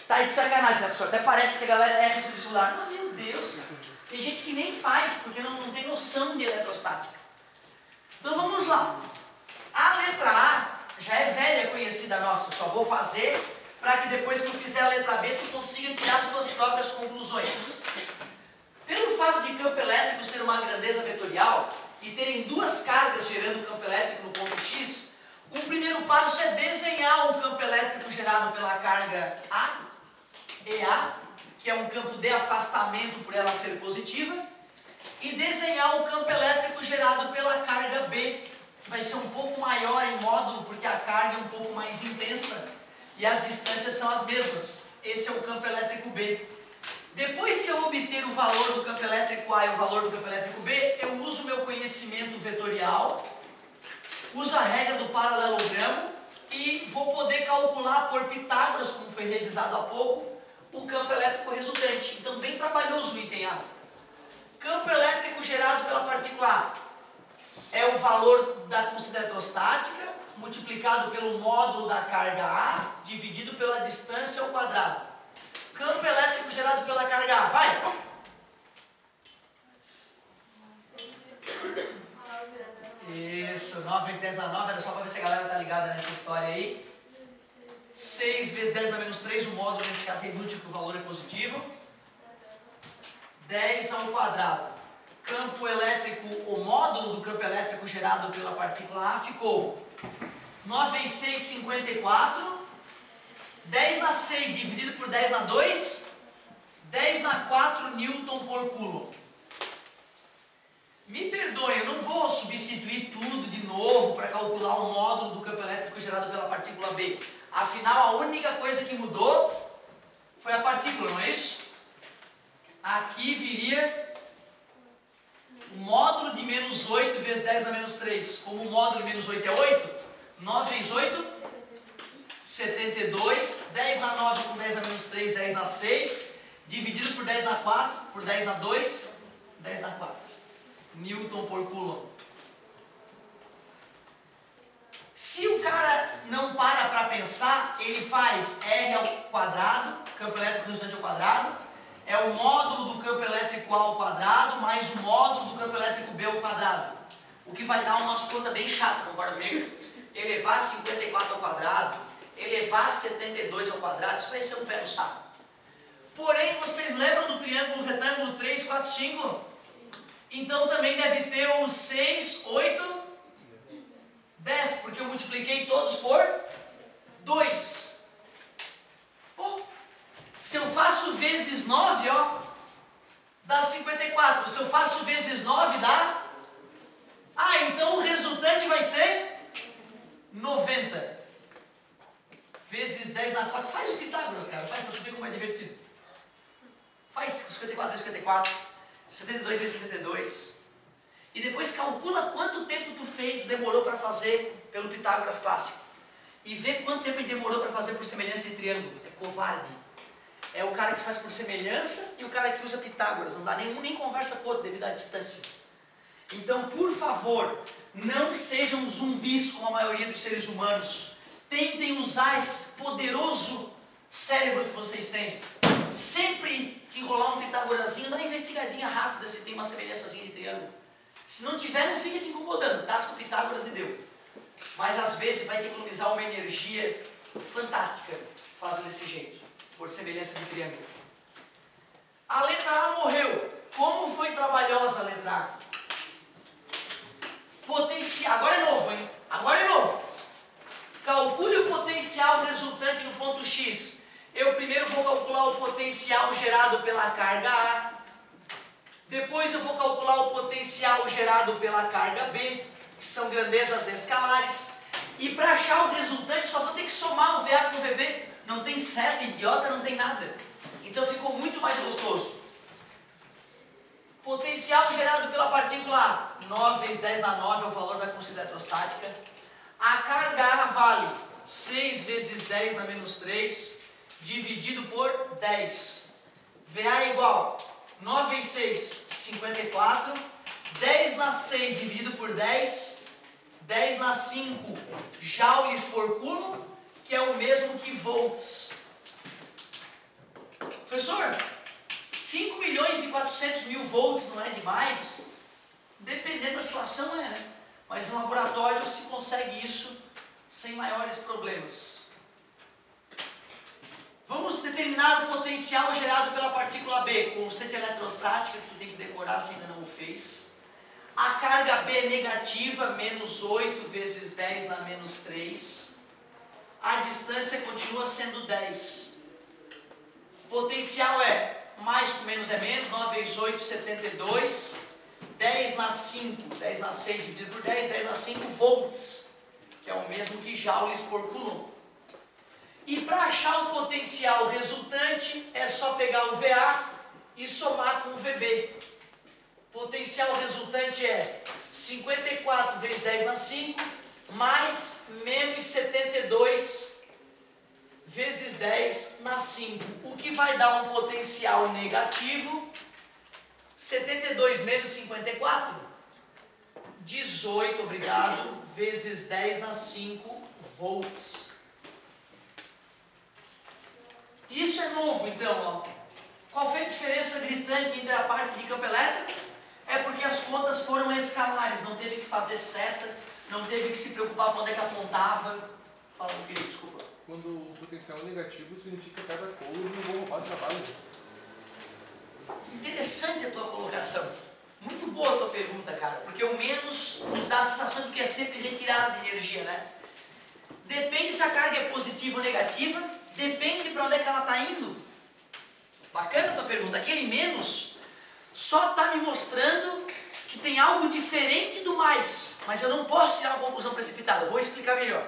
Tá de sacanagem, né, professor? Até parece que a galera erra esse vestibular. Mas, meu Deus, tem gente que nem faz, porque não tem noção de eletrostática. Então vamos lá. A letra A já é velha, conhecida nossa. Só vou fazer para que depois que eu fizer a letra B, tu consiga tirar as tuas próprias conclusões. Pelo fato de campo elétrico ser uma grandeza vetorial e terem duas cargas gerando campo elétrico no ponto X, o primeiro passo é desenhar o campo elétrico gerado pela carga A, EA, que é um campo de afastamento por ela ser positiva, e desenhar o campo elétrico gerado pela carga B, que vai ser um pouco maior em módulo, porque a carga é um pouco mais intensa e as distâncias são as mesmas. Esse é o campo elétrico B. Depois que eu obter o valor do campo elétrico A e o valor do campo elétrico B, eu uso o meu conhecimento vetorial, uso a regra do paralelogramo e vou poder calcular por Pitágoras, como foi revisado há pouco, o campo elétrico resultante. Então, bem trabalhoso o item A. Campo elétrico gerado pela partícula A é o valor da constante eletrostática multiplicado pelo módulo da carga A dividido pela distância ao quadrado. Campo elétrico gerado pela carga A, vai! Isso, 9 vezes 10 na 9, era só para ver se a galera tá ligada nessa história aí. 6 vezes 10 na menos 3, o módulo nesse caso é inútil porque o valor é positivo. 10 ao quadrado. Campo elétrico, o módulo do campo elétrico gerado pela partícula A ficou 9 vezes 6, 54. 10 na 6 dividido por 10 na 2, 10 na 4 Newton por Coulomb. Me perdoe, eu não vou substituir tudo de novo para calcular o módulo do campo elétrico gerado pela partícula B. Afinal, a única coisa que mudou foi a partícula, não é isso? Aqui viria o módulo de menos 8 vezes 10 na menos 3. Como o módulo de menos 8 é 8, 9 vezes 8... 72, 10 na 9 com 10 na menos 3, 10 na 6, dividido por 10 na 4, por 10 na 2, 10 na 4. Newton por Coulomb. Se o cara não para pensar, ele faz R ao quadrado, campo elétrico resultante ao quadrado, é o módulo do campo elétrico A ao quadrado, mais o módulo do campo elétrico B ao quadrado. O que vai dar umas contas bem chatas, concorda comigo? Elevar 54 ao quadrado, elevar 72 ao quadrado, isso vai ser um pé no saco. Porém, vocês lembram do triângulo retângulo 3, 4, 5? Então também deve ter o 6, 8, 10, porque eu multipliquei todos por 2. Bom, se eu faço vezes 9, ó, dá 54. Se eu faço vezes 9, dá... Ah, então o resultante vai ser 90. Vezes 10 na 4, faz o Pitágoras, cara, faz para tu ver como é divertido. Faz 54 vezes 54, 72 vezes 72. E depois calcula quanto tempo tu demorou para fazer pelo Pitágoras clássico. E vê quanto tempo ele demorou para fazer por semelhança de triângulo. É covarde. É o cara que faz por semelhança e o cara que usa Pitágoras. Não dá nem conversa com o outro devido à distância. Então, por favor, não sejam zumbis como a maioria dos seres humanos. Tentem usar esse poderoso cérebro que vocês têm. Sempre que rolar um Pitágorazinho, dá uma investigadinha rápida se tem uma semelhançazinha de triângulo. Se não tiver, não fica te incomodando. Tasca o Pitágoras e deu. Mas às vezes vai te economizar uma energia fantástica fazendo desse jeito, por semelhança de triângulo. A letra A morreu. Como foi trabalhosa a letra A? Potencial. Agora é novo, hein? Agora é novo. Calcule o potencial resultante no ponto X. Eu primeiro vou calcular o potencial gerado pela carga A. Depois eu vou calcular o potencial gerado pela carga B, que são grandezas escalares. E para achar o resultante só vou ter que somar o VA com o VB. Não tem seta, idiota, não tem nada. Então ficou muito mais gostoso. Potencial gerado pela partícula A. 9 vezes 10 na 9 é o valor da constante eletrostática. A carga A vale 6 vezes 10 na menos 3, dividido por 10. VA é igual 9 vezes 6, 54. 10 na 6 dividido por 10. 10 na 5, joules por Coulomb, que é o mesmo que volts. 400 mil volts não é demais? Dependendo da situação é, né? Mas no laboratório se consegue isso sem maiores problemas. Vamos determinar o potencial gerado pela partícula B, constante eletrostática, que tu tem que decorar se ainda não o fez. A carga B negativa, menos 8 vezes 10 na menos 3. A distância continua sendo 10. Potencial é mais com menos é menos, 9 vezes 8, 72. 10 na 5, 10 na 6 dividido por 10, 10 na 5 volts, que é o mesmo que joules por coulomb. E para achar o potencial resultante, é só pegar o VA e somar com o VB. Potencial resultante é 54 vezes 10 na 5, mais menos 72 vezes 10 na 5. O que vai dar um potencial negativo. 72 menos 54, 18, obrigado, vezes 10 na 5 volts. Isso é novo, então, ó. Qual foi a diferença gritante entre a parte de campo elétrico? É porque as contas foram escalares, não teve que fazer seta, não teve que se preocupar com onde é que apontava. Fala um pouquinho, desculpa. Quando o potencial negativo significa que cada coulomb não vou roubar trabalho. Interessante a tua colocação. Muito boa a tua pergunta, cara. Porque o menos nos dá a sensação de que é sempre retirada de energia, né? Depende se a carga é positiva ou negativa. Depende para onde é que ela está indo. Bacana a tua pergunta. Aquele menos só está me mostrando que tem algo diferente do mais. Mas eu não posso tirar uma conclusão precipitada. Eu vou explicar melhor.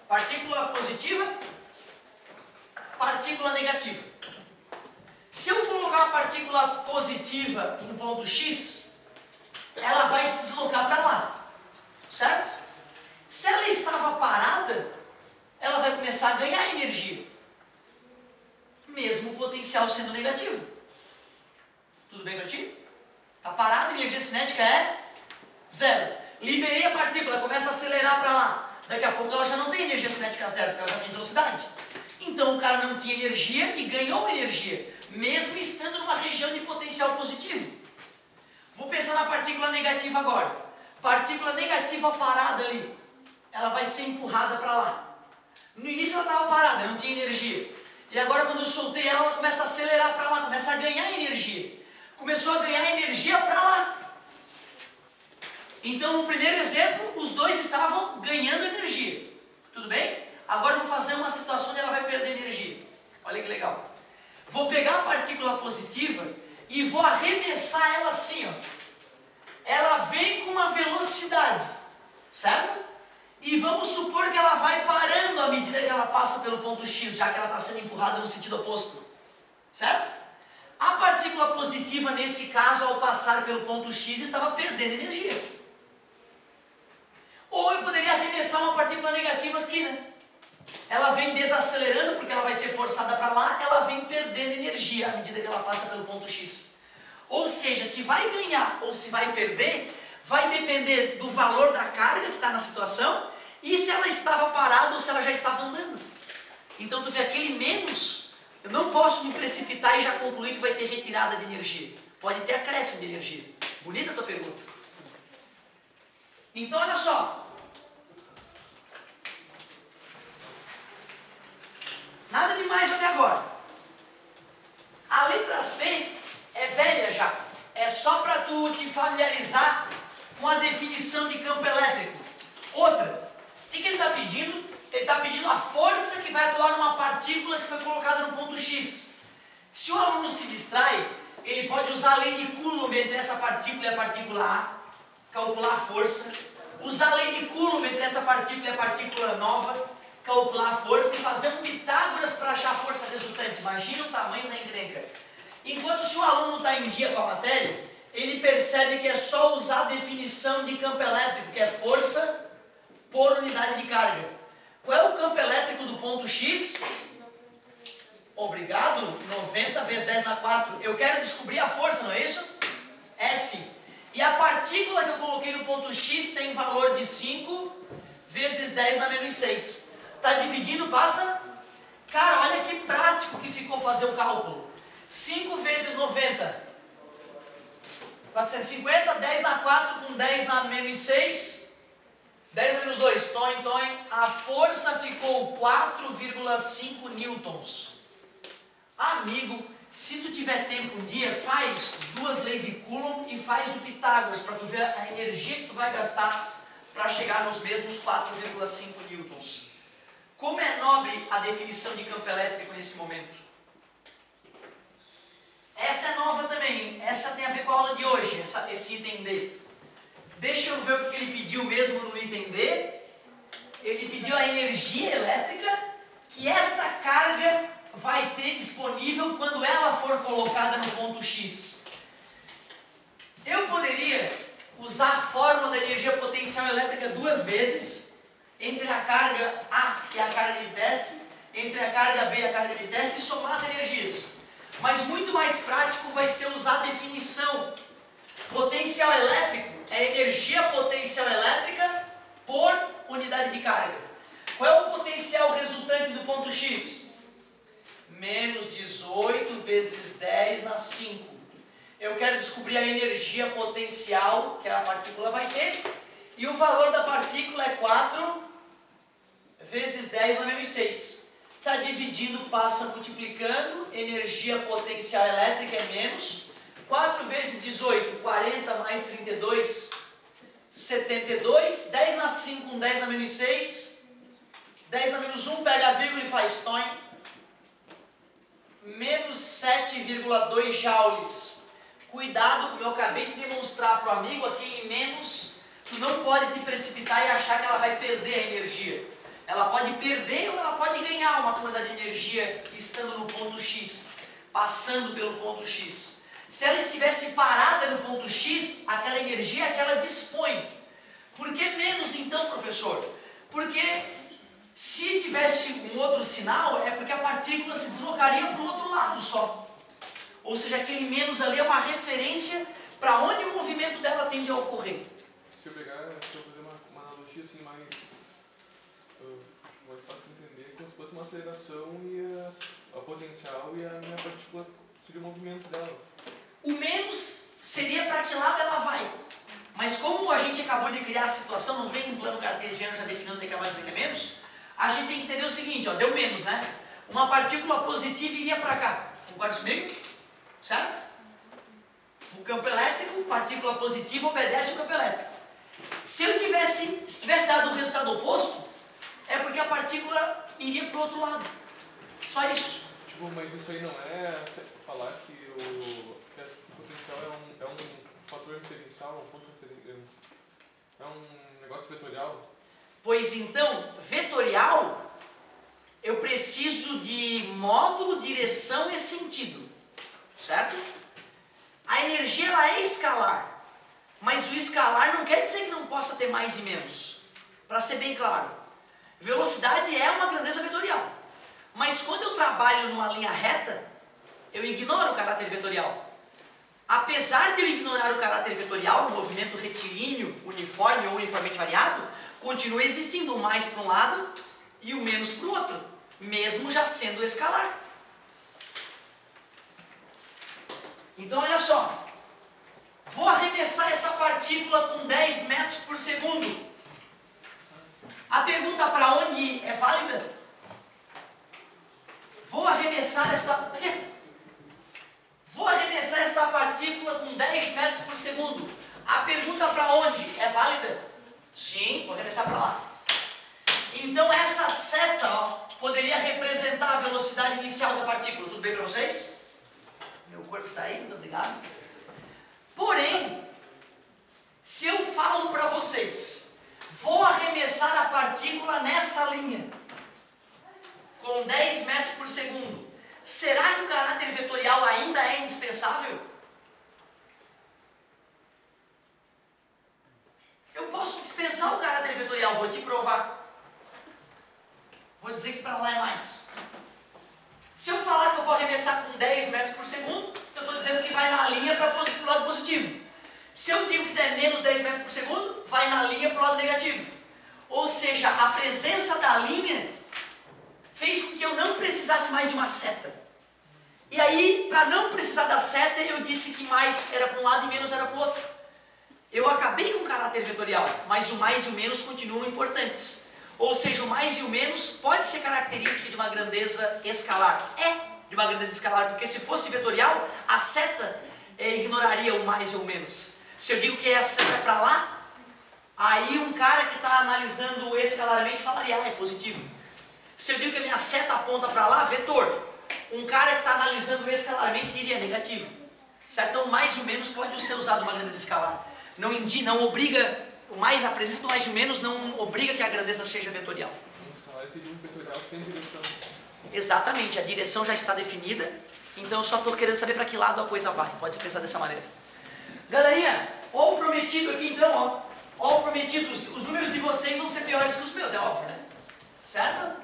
Partícula positiva, partícula negativa. Se eu colocar uma partícula positiva no ponto X, ela vai se deslocar para lá, certo? Se ela estava parada, ela vai começar a ganhar energia, mesmo o potencial sendo negativo. Tudo bem para ti? Está parada, a energia cinética é zero. Liberei a partícula, começa a acelerar para lá. Daqui a pouco ela já não tem energia cinética zero, porque ela já tem velocidade. Então o cara não tinha energia e ganhou energia, mesmo estando numa região de potencial positivo. Vou pensar na partícula negativa agora. Partícula negativa parada ali, ela vai ser empurrada para lá. No início ela estava parada, não tinha energia. E agora quando eu soltei ela, ela começa a acelerar para lá, começa a ganhar energia. Começou a ganhar energia para lá. Então no primeiro exemplo, os dois estavam ganhando energia. Tudo bem? Agora eu vou fazer uma situação onde ela vai perder energia. Olha que legal. Vou pegar a partícula positiva e vou arremessar ela assim, ó. Ela vem com uma velocidade, certo? E vamos supor que ela vai parando à medida que ela passa pelo ponto X, já que ela está sendo empurrada no sentido oposto, certo? A partícula positiva, nesse caso, ao passar pelo ponto X, estava perdendo energia. Ou eu poderia arremessar uma partícula negativa aqui, né? Ela vem desacelerando porque ela vai ser forçada para lá, ela vem perdendo energia à medida que ela passa pelo ponto X. Ou seja, se vai ganhar ou se vai perder, vai depender do valor da carga que está na situação e se ela estava parada ou se ela já estava andando. Então tu vê aquele menos, eu não posso me precipitar e já concluir que vai ter retirada de energia. Pode ter acréscimo de energia. Bonita a tua pergunta. Então olha só. Nada demais até agora. A letra C é velha já. É só para tu te familiarizar com a definição de campo elétrico. Outra. O que ele está pedindo? Ele está pedindo a força que vai atuar numa partícula que foi colocada no ponto X. Se o aluno se distrai, ele pode usar a lei de Coulomb entre essa partícula e a partícula A, calcular a força. Usar a lei de Coulomb entre essa partícula e a partícula nova, calcular a força e fazer um Pitágoras para achar a força resultante. Imagina o tamanho da encrenca. Enquanto se o aluno está em dia com a matéria, ele percebe que é só usar a definição de campo elétrico, que é força por unidade de carga. Qual é o campo elétrico do ponto X? Obrigado, 90 vezes 10 na 4. Eu quero descobrir a força, não é isso? F. E a partícula que eu coloquei no ponto X tem valor de 5 vezes 10 na menos 6. Está dividindo, passa? Cara, olha que prático que ficou fazer o cálculo. 5 vezes 90. 450, 10 na 4 com 10 na menos 6. 10 menos 2, toin. A força ficou 4,5 newtons. Amigo, se tu tiver tempo um dia, faz 2 leis de Coulomb e faz o Pitágoras para tu ver a energia que tu vai gastar para chegar nos mesmos 4,5 newtons. Como é nobre a definição de campo elétrico nesse momento? Essa é nova também, essa tem a ver com a aula de hoje, esse item D. Deixa eu ver o que ele pediu mesmo no item D. Ele pediu a energia elétrica que esta carga vai ter disponível quando ela for colocada no ponto X. Eu poderia usar a fórmula da energia potencial elétrica 2 vezes, entre a carga A e a carga de teste, entre a carga B e a carga de teste, e somar as energias. Mas muito mais prático vai ser usar a definição. Potencial elétrico é energia potencial elétrica por unidade de carga. Qual é o potencial resultante do ponto X? Menos 18 vezes 10 na 5. Eu quero descobrir a energia potencial que a partícula vai ter. E o valor da partícula é 4 vezes 10 na menos 6. Está dividindo, passa multiplicando. Energia potencial elétrica é menos. 4 vezes 18, 40 mais 32, 72. 10 na 5, 10 na menos 6. 10 na menos 1, pega a vírgula e faz toin. Menos 7,2 joules. Cuidado, eu acabei de demonstrar para o amigo aqui em menos. Tu não pode te precipitar e achar que ela vai perder a energia. Ela pode perder ou ela pode ganhar uma quantidade de energia estando no ponto X, passando pelo ponto X. Se ela estivesse parada no ponto X, aquela energia é que ela dispõe. Por que menos então, professor? Porque se tivesse um outro sinal, é porque a partícula se deslocaria para o outro lado só. Ou seja, aquele menos ali é uma referência para onde o movimento dela tende a ocorrer. Se eu fazer uma analogia assim mais fácil de entender, como se fosse uma aceleração e a potencial e a minha partícula seria o movimento dela. O menos seria para que lado ela vai. Mas como a gente acabou de criar a situação, não tem um plano cartesiano já definindo onde é mais e onde é menos, a gente tem que entender o seguinte, ó, deu menos, né? Uma partícula positiva iria para cá. Concorda comigo? Certo? O campo elétrico, partícula positiva, obedece ao campo elétrico. Se eu tivesse dado o resultado oposto, é porque a partícula iria para o outro lado. Só isso. Tipo, mas isso aí não é falar que o potencial é um fator referencial, é um negócio vetorial? Pois então, vetorial, eu preciso de módulo, direção e sentido. Certo? A energia ela é escalar, mas o escalar não quer dizer que não possa ter mais e menos. Para ser bem claro, velocidade é uma grandeza vetorial, mas quando eu trabalho numa linha reta, eu ignoro o caráter vetorial. Apesar de eu ignorar o caráter vetorial, no movimento retilíneo, uniforme ou uniformemente variado, continua existindo o mais para um lado e o menos para o outro, mesmo já sendo escalar. Então olha só, vou arremessar essa partícula com 10 metros por segundo. A pergunta para onde é válida? Vou arremessar esta partícula com 10 metros por segundo. A pergunta para onde é válida? Sim, vou arremessar para lá. Então essa seta poderia representar a velocidade inicial da partícula. Tudo bem para vocês? Meu corpo está aí, muito obrigado. Porém, se eu falo para vocês, vou arremessar a partícula nessa linha, com 10 metros por segundo, será que o caráter vetorial ainda é indispensável? Eu posso dispensar o caráter vetorial, vou te provar. Vou dizer que para lá é mais. Se eu falar que eu vou arremessar com 10 metros por segundo, eu estou dizendo que vai na linha para o lado positivo. Se eu digo que der menos 10 metros por segundo, vai na linha para o lado negativo. Ou seja, a presença da linha fez com que eu não precisasse mais de uma seta. E aí, para não precisar da seta, eu disse que mais era para um lado e menos era para o outro. Eu acabei com o caráter vetorial, mas o mais e o menos continuam importantes. Ou seja, o mais e o menos pode ser característica de uma grandeza escalar. É de uma grandeza escalar, porque se fosse vetorial, a seta ignoraria o mais ou o menos. Se eu digo que a seta é para lá, aí um cara que está analisando escalarmente falaria, é positivo. Se eu digo que a minha seta aponta para lá, vetor. Um cara que está analisando escalarmente diria negativo. Certo? Então, mais ou menos pode ser usado uma grandeza escalar. Não obriga, a presença do mais e o menos não obriga que a grandeza seja vetorial. Um escalar seria um vetorial sem direção. Exatamente, a direção já está definida, então eu só estou querendo saber para que lado a coisa vai. Pode se pensar dessa maneira. Galerinha, ó o prometido aqui então, ó o prometido, os números de vocês vão ser piores que os meus, é óbvio, né? Certo?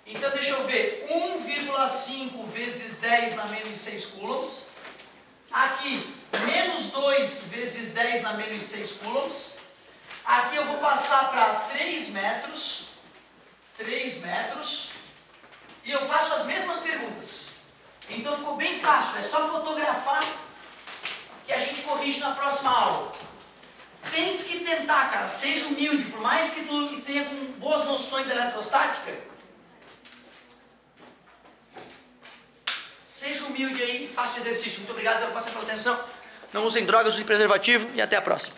Então deixa eu ver, 1,5 vezes 10 na menos 6 coulombs. Aqui, menos 2 vezes 10 na menos 6 coulombs. Aqui eu vou passar para 3 metros. 3 metros. E eu faço as mesmas perguntas. Então ficou bem fácil, é só fotografar que a gente corrige na próxima aula. Tens que tentar, cara, seja humilde, por mais que tu tenha com boas noções eletrostáticas, seja humilde aí e faça o exercício. Muito obrigado pela atenção. Não usem drogas, usem preservativo e até a próxima.